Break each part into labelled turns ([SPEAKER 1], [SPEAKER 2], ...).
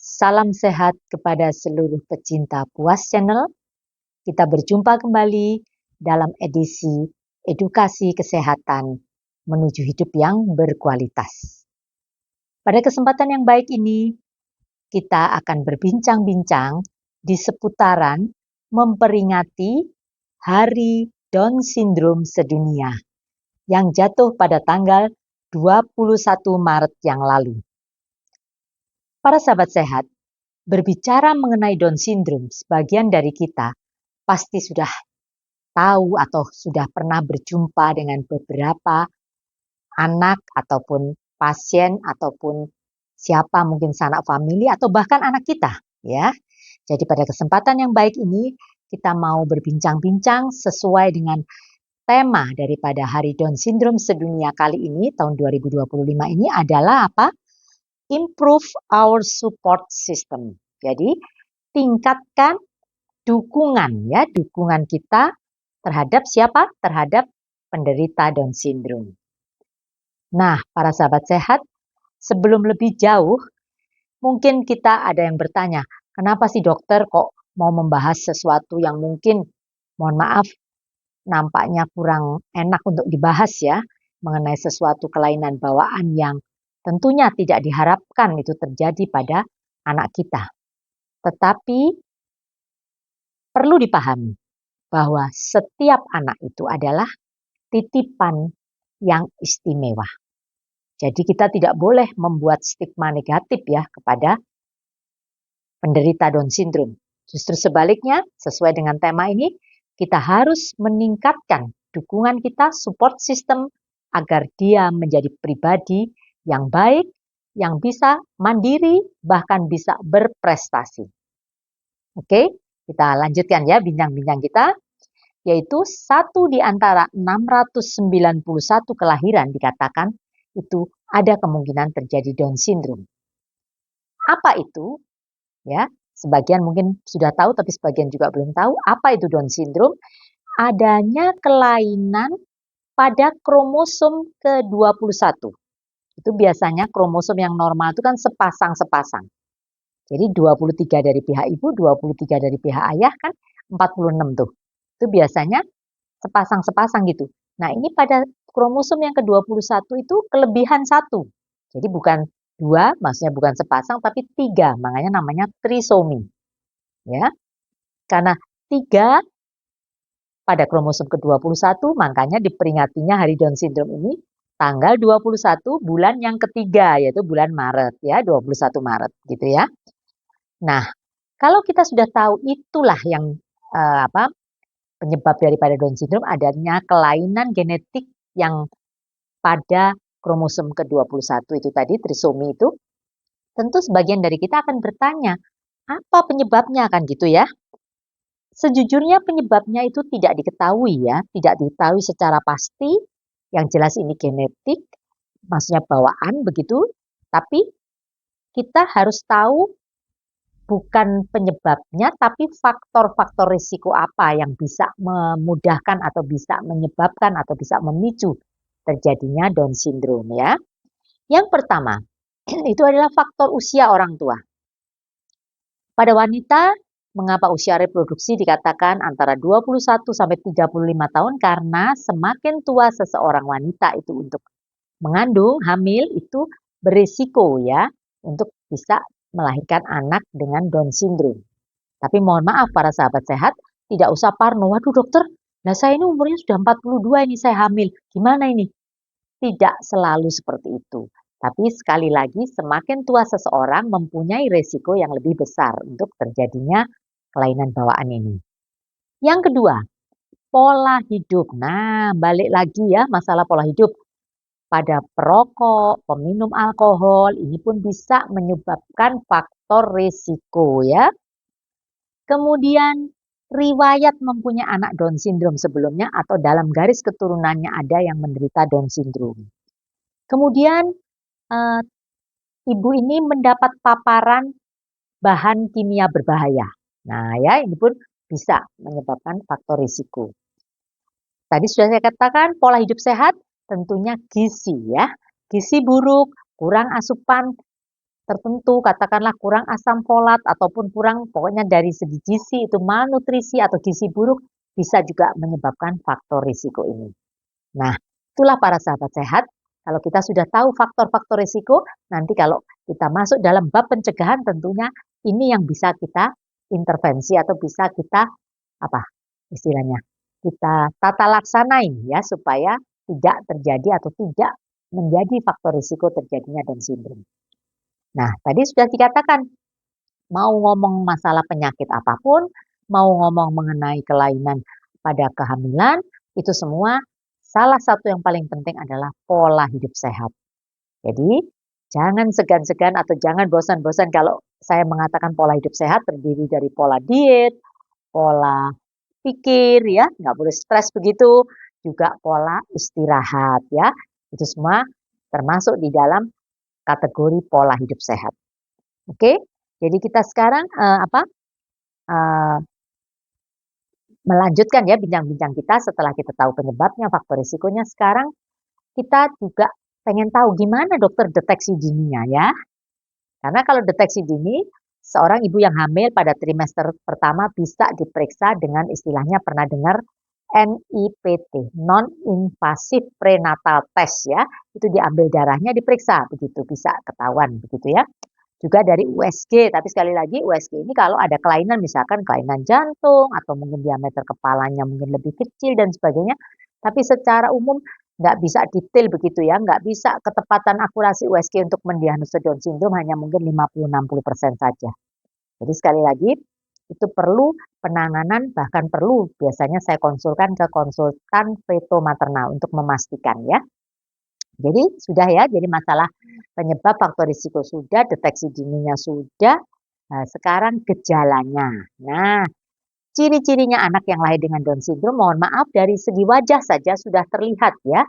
[SPEAKER 1] Salam sehat kepada seluruh pecinta Puas Channel. Kita berjumpa kembali dalam edisi edukasi kesehatan menuju hidup yang berkualitas. Pada kesempatan yang baik ini, kita akan berbincang-bincang di seputaran memperingati Hari Down Syndrome sedunia yang jatuh pada tanggal 21 Maret yang lalu. Para sahabat sehat, berbicara mengenai Down Syndrome, sebagian dari kita pasti sudah tahu atau sudah pernah berjumpa dengan beberapa anak ataupun pasien ataupun siapa mungkin sanak famili atau bahkan anak kita, ya. Jadi pada kesempatan yang baik ini kita mau berbincang-bincang sesuai dengan tema daripada Hari Down Syndrome sedunia kali ini tahun 2025 ini adalah apa? Improve our support system. Jadi tingkatkan dukungan ya, dukungan kita terhadap siapa? Terhadap penderita Down Syndrome. Nah, para sahabat sehat, sebelum lebih jauh, mungkin kita ada yang bertanya, kenapa sih dokter kok mau membahas sesuatu yang mungkin, mohon maaf, nampaknya kurang enak untuk dibahas ya, mengenai sesuatu kelainan bawaan yang tentunya tidak diharapkan itu terjadi pada anak kita. Tetapi perlu dipahami bahwa setiap anak itu adalah titipan yang istimewa. Jadi kita tidak boleh membuat stigma negatif ya kepada penderita Down Syndrome. Justru sebaliknya, sesuai dengan tema ini, kita harus meningkatkan dukungan kita, support system, agar dia menjadi pribadi yang baik, yang bisa mandiri, bahkan bisa berprestasi. Oke, kita lanjutkan ya bincang-bincang kita, yaitu satu di antara 691 kelahiran dikatakan itu ada kemungkinan terjadi Down Syndrome. Apa itu? Ya, sebagian mungkin sudah tahu, tapi sebagian juga belum tahu. Apa itu Down Syndrome? Adanya kelainan pada kromosom ke-21. Itu biasanya kromosom yang normal itu kan sepasang-sepasang. Jadi 23 dari pihak ibu, 23 dari pihak ayah kan 46 tuh. Itu biasanya sepasang-sepasang gitu. Nah ini pada kromosom yang ke-21 itu kelebihan 1. Jadi bukan 2, maksudnya bukan sepasang tapi 3, makanya namanya trisomi. Ya. Karena 3 pada kromosom ke-21, makanya diperingatinya Hari Down Syndrome ini tanggal 21 bulan yang ketiga, yaitu bulan Maret ya, 21 Maret gitu ya. Nah, kalau kita sudah tahu itulah yang penyebab daripada Down Syndrome, adanya kelainan genetik yang pada kromosom ke-21 itu tadi, trisomi itu, tentu sebagian dari kita akan bertanya, apa penyebabnya kan gitu ya? Sejujurnya penyebabnya itu tidak diketahui ya, tidak diketahui secara pasti. Yang jelas ini genetik, maksudnya bawaan begitu. Tapi kita harus tahu bukan penyebabnya, tapi faktor-faktor risiko apa yang bisa memudahkan atau bisa menyebabkan atau bisa memicu terjadinya Down Syndrome ya. Yang pertama, itu adalah faktor usia orang tua. Pada wanita, mengapa usia reproduksi dikatakan antara 21 sampai 35 tahun? Karena semakin tua seseorang wanita itu untuk mengandung, hamil itu berisiko ya untuk bisa melahirkan anak dengan Down Syndrome. Tapi mohon maaf para sahabat sehat, tidak usah parno. Waduh dokter, nah saya ini umurnya sudah 42 ini saya hamil. Gimana ini? Tidak selalu seperti itu. Tapi sekali lagi semakin tua seseorang mempunyai resiko yang lebih besar untuk terjadinya kelainan bawaan ini. Yang kedua, pola hidup. Nah, balik lagi ya masalah pola hidup. Pada perokok, peminum alkohol, ini pun bisa menyebabkan faktor risiko ya. Kemudian riwayat mempunyai anak Down Syndrome sebelumnya atau dalam garis keturunannya ada yang menderita Down Syndrome. Kemudian ibu ini mendapat paparan bahan kimia berbahaya. Nah ya ini pun bisa menyebabkan faktor risiko. Tadi sudah saya katakan pola hidup sehat tentunya gizi ya. Gizi buruk, kurang asupan tertentu, katakanlah kurang asam folat ataupun kurang pokoknya dari segi gizi itu malnutrisi atau gizi buruk bisa juga menyebabkan faktor risiko ini. Nah, itulah para sahabat sehat. Kalau kita sudah tahu faktor-faktor risiko, nanti kalau kita masuk dalam bab pencegahan tentunya ini yang bisa kita intervensi atau bisa kita apa istilahnya kita tata laksanain ya supaya tidak terjadi atau tidak menjadi faktor risiko terjadinya Down syndrome. Nah, tadi sudah dikatakan, mau ngomong masalah penyakit apapun, mau ngomong mengenai kelainan pada kehamilan, itu semua salah satu yang paling penting adalah pola hidup sehat. Jadi, jangan segan-segan atau jangan bosan-bosan kalau saya mengatakan pola hidup sehat terdiri dari pola diet, pola pikir ya, nggak boleh stres begitu, juga pola istirahat ya. Itu semua termasuk di dalam kategori pola hidup sehat. Oke, jadi kita sekarang melanjutkan ya bincang-bincang kita setelah kita tahu penyebabnya, faktor risikonya. Sekarang kita juga pengen tahu gimana dokter deteksi dininya ya. Karena kalau deteksi dini, seorang ibu yang hamil pada trimester pertama bisa diperiksa dengan istilahnya pernah dengar NIPT, non-invasive prenatal test ya. Itu diambil darahnya diperiksa begitu bisa ketahuan begitu ya. Juga dari USG, tapi sekali lagi USG ini kalau ada kelainan misalkan kelainan jantung atau mungkin diameter kepalanya mungkin lebih kecil dan sebagainya. Tapi secara umum nggak bisa detail begitu ya, nggak bisa ketepatan akurasi USG untuk mendiagnosa Down syndrome hanya mungkin 50-60% saja. Jadi sekali lagi itu perlu penanganan bahkan perlu biasanya saya konsulkan ke konsultan feto maternal untuk memastikan ya. Jadi sudah ya, jadi masalah penyebab faktor risiko sudah, deteksi dininya sudah, nah, sekarang gejalanya. Nah, ciri-cirinya anak yang lahir dengan Down syndrome, mohon maaf dari segi wajah saja sudah terlihat ya.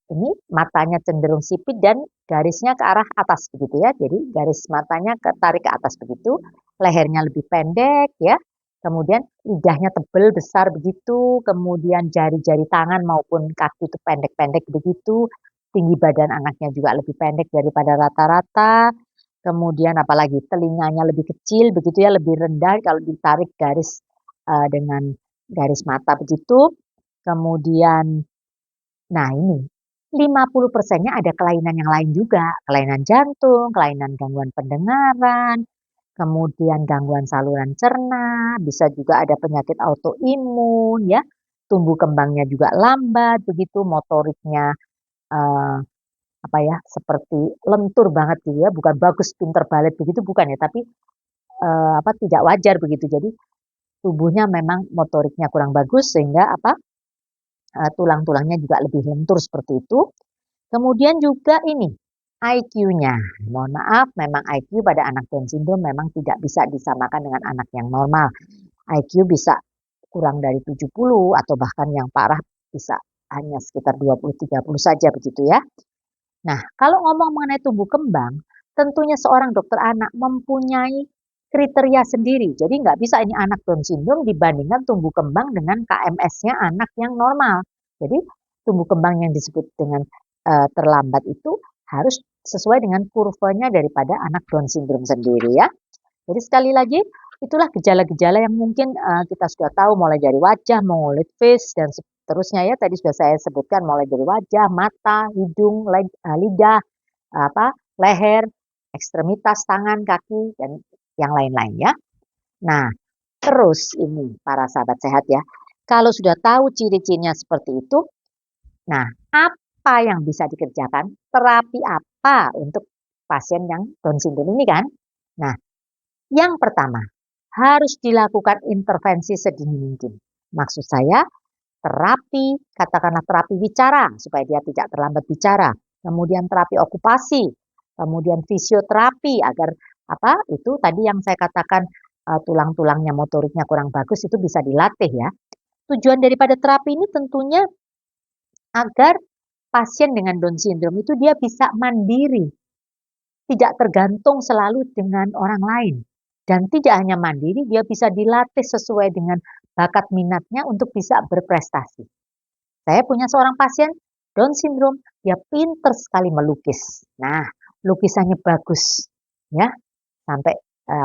[SPEAKER 1] Ini matanya cenderung sipit dan garisnya ke arah atas begitu ya. Jadi garis matanya tarik ke atas begitu, lehernya lebih pendek ya. Kemudian lidahnya tebal besar begitu, kemudian jari-jari tangan maupun kaki itu pendek-pendek begitu. Tinggi badan anaknya juga lebih pendek daripada rata-rata. Kemudian apalagi telinganya lebih kecil begitu ya, lebih rendah kalau ditarik garis dengan garis mata begitu. Kemudian nah ini 50%-nya ada kelainan yang lain juga, kelainan jantung, kelainan gangguan pendengaran, kemudian gangguan saluran cerna, bisa juga ada penyakit autoimun ya. Tumbuh kembangnya juga lambat begitu, motoriknya eh, apa ya seperti lentur banget gitu ya, bukan bagus pinter balet begitu bukan ya, tapi tidak wajar begitu. Jadi tubuhnya memang motoriknya kurang bagus sehingga tulang-tulangnya juga lebih lentur seperti itu. Kemudian juga ini IQ-nya. Mohon maaf, memang IQ pada anak Down syndrome memang tidak bisa disamakan dengan anak yang normal. IQ bisa kurang dari 70 atau bahkan yang parah bisa hanya sekitar 20-30 saja begitu ya. Nah, kalau ngomong mengenai tumbuh kembang, tentunya seorang dokter anak mempunyai kriteria sendiri. Jadi nggak bisa ini anak Down syndrome dibandingkan tumbuh kembang dengan KMS-nya anak yang normal. Jadi tumbuh kembang yang disebut dengan terlambat itu harus sesuai dengan kurvanya daripada anak Down syndrome sendiri ya. Jadi sekali lagi itulah gejala-gejala yang mungkin kita sudah tahu mulai dari wajah, mengulit face dan seterusnya ya. Tadi sudah saya sebutkan mulai dari wajah, mata, hidung, lidah, leher, ekstremitas tangan, kaki dan yang lain-lain ya. Nah, terus ini para sahabat sehat ya. Kalau sudah tahu ciri-cirinya seperti itu, nah apa yang bisa dikerjakan? Terapi apa untuk pasien yang Down syndrome ini kan? Nah, yang pertama, harus dilakukan intervensi sedini mungkin. Maksud saya, terapi, katakanlah terapi bicara, supaya dia tidak terlambat bicara. Kemudian terapi okupasi, kemudian fisioterapi, agar itu tadi yang saya katakan tulang-tulangnya motoriknya kurang bagus, itu bisa dilatih ya. Tujuan daripada terapi ini tentunya agar pasien dengan Down syndrome itu dia bisa mandiri, tidak tergantung selalu dengan orang lain. Dan tidak hanya mandiri, dia bisa dilatih sesuai dengan bakat minatnya untuk bisa berprestasi. Saya punya seorang pasien Down syndrome, dia pinter sekali melukis. Nah, lukisannya bagus. ya, sampai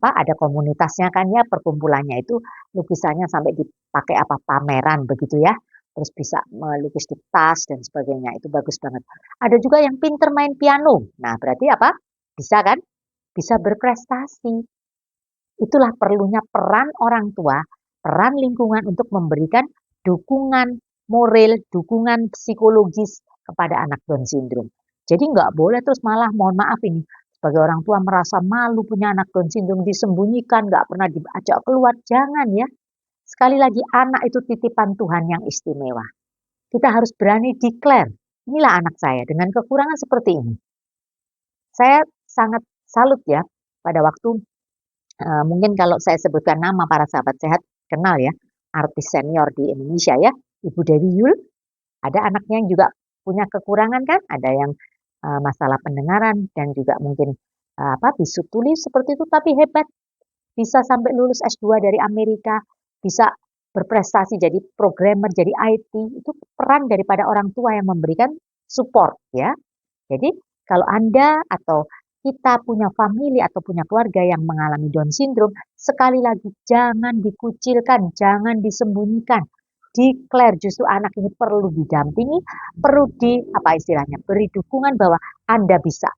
[SPEAKER 1] ada komunitasnya kan ya, perkumpulannya itu lukisannya sampai dipakai pameran begitu ya. Terus bisa melukis di tas dan sebagainya, itu bagus banget. Ada juga yang pinter main piano. Nah, berarti apa? Bisa kan? Bisa berprestasi. Itulah perlunya peran orang tua, peran lingkungan untuk memberikan dukungan moral, dukungan psikologis kepada anak Down syndrome. Jadi nggak boleh terus malah mohon maaf ini sebagai orang tua merasa malu punya anak Down syndrome, disembunyikan, nggak pernah diajak keluar, jangan ya. Sekali lagi anak itu titipan Tuhan yang istimewa. Kita harus berani declare, inilah anak saya dengan kekurangan seperti ini. Saya sangat salut ya pada waktu mungkin kalau saya sebutkan nama para sahabat sehat, kenal ya, artis senior di Indonesia ya, Ibu Dewi Yul. Ada anaknya yang juga punya kekurangan kan, ada yang masalah pendengaran dan juga mungkin bisu tuli seperti itu, tapi hebat. Bisa sampai lulus S2 dari Amerika, bisa berprestasi jadi programmer, jadi IT, itu peran daripada orang tua yang memberikan support ya. Jadi kalau Anda atau kita punya famili atau punya keluarga yang mengalami Down syndrome, sekali lagi jangan dikucilkan, jangan disembunyikan. Declare justru anak ini perlu didampingi, perlu beri dukungan bahwa Anda bisa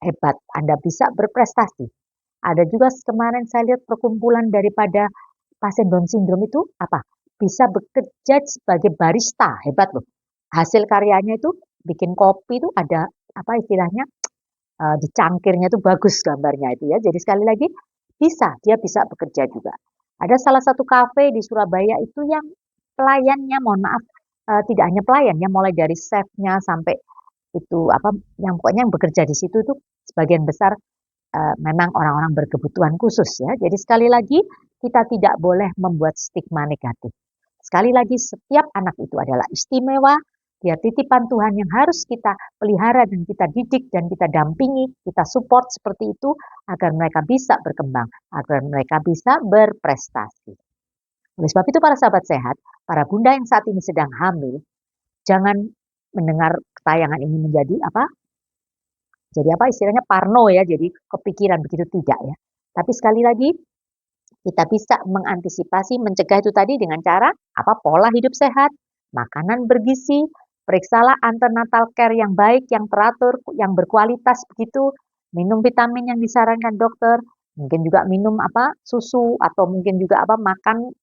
[SPEAKER 1] hebat, Anda bisa berprestasi. Ada juga kemarin saya lihat perkumpulan daripada pasien Down syndrome itu bisa bekerja sebagai barista, hebat loh. Hasil karyanya itu bikin kopi itu ada di cangkirnya itu bagus gambarnya itu ya. Jadi sekali lagi dia bisa bekerja juga. Ada salah satu kafe di Surabaya itu yang pelayannya mohon maaf tidak hanya pelayan ya, mulai dari chefnya sampai itu yang pokoknya yang bekerja di situ itu sebagian besar memang orang-orang berkebutuhan khusus ya. Jadi sekali lagi kita tidak boleh membuat stigma negatif. Sekali lagi setiap anak itu adalah istimewa, dia titipan Tuhan yang harus kita pelihara dan kita didik dan kita dampingi, kita support seperti itu agar mereka bisa berkembang, agar mereka bisa berprestasi. Oleh sebab itu para sahabat sehat, para bunda yang saat ini sedang hamil, jangan mendengar tayangan ini menjadi jadi istilahnya parno ya, jadi kepikiran begitu, tidak ya. Tapi sekali lagi kita bisa mengantisipasi, mencegah itu tadi dengan cara pola hidup sehat, makanan bergizi, periksalah antenatal care yang baik, yang teratur, yang berkualitas begitu, minum vitamin yang disarankan dokter, mungkin juga minum susu atau mungkin juga makan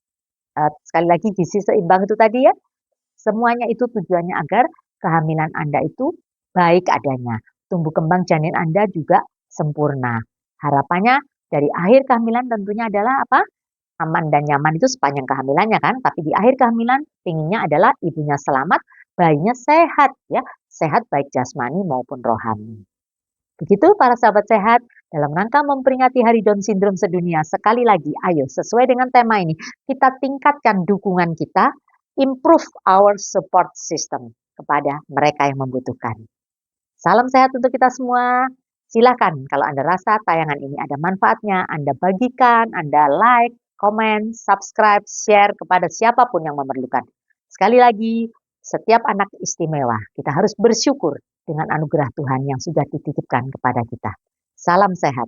[SPEAKER 1] sekali lagi gizi seimbang itu tadi ya. Semuanya itu tujuannya agar kehamilan Anda itu baik adanya. Tumbuh kembang janin Anda juga sempurna. Harapannya dari akhir kehamilan tentunya adalah aman dan nyaman itu sepanjang kehamilannya kan. Tapi di akhir kehamilan inginnya adalah ibunya selamat, bayinya sehat ya. Sehat baik jasmani maupun rohani. Begitu para sahabat sehat, dalam rangka memperingati Hari Down Syndrome sedunia, sekali lagi ayo sesuai dengan tema ini, kita tingkatkan dukungan kita, improve our support system kepada mereka yang membutuhkan. Salam sehat untuk kita semua. Silakan kalau Anda rasa tayangan ini ada manfaatnya, Anda bagikan, Anda like, komen, subscribe, share kepada siapapun yang memerlukan. Sekali lagi, setiap anak istimewa. Kita harus bersyukur dengan anugerah Tuhan yang sudah dititipkan kepada kita. Salam sehat.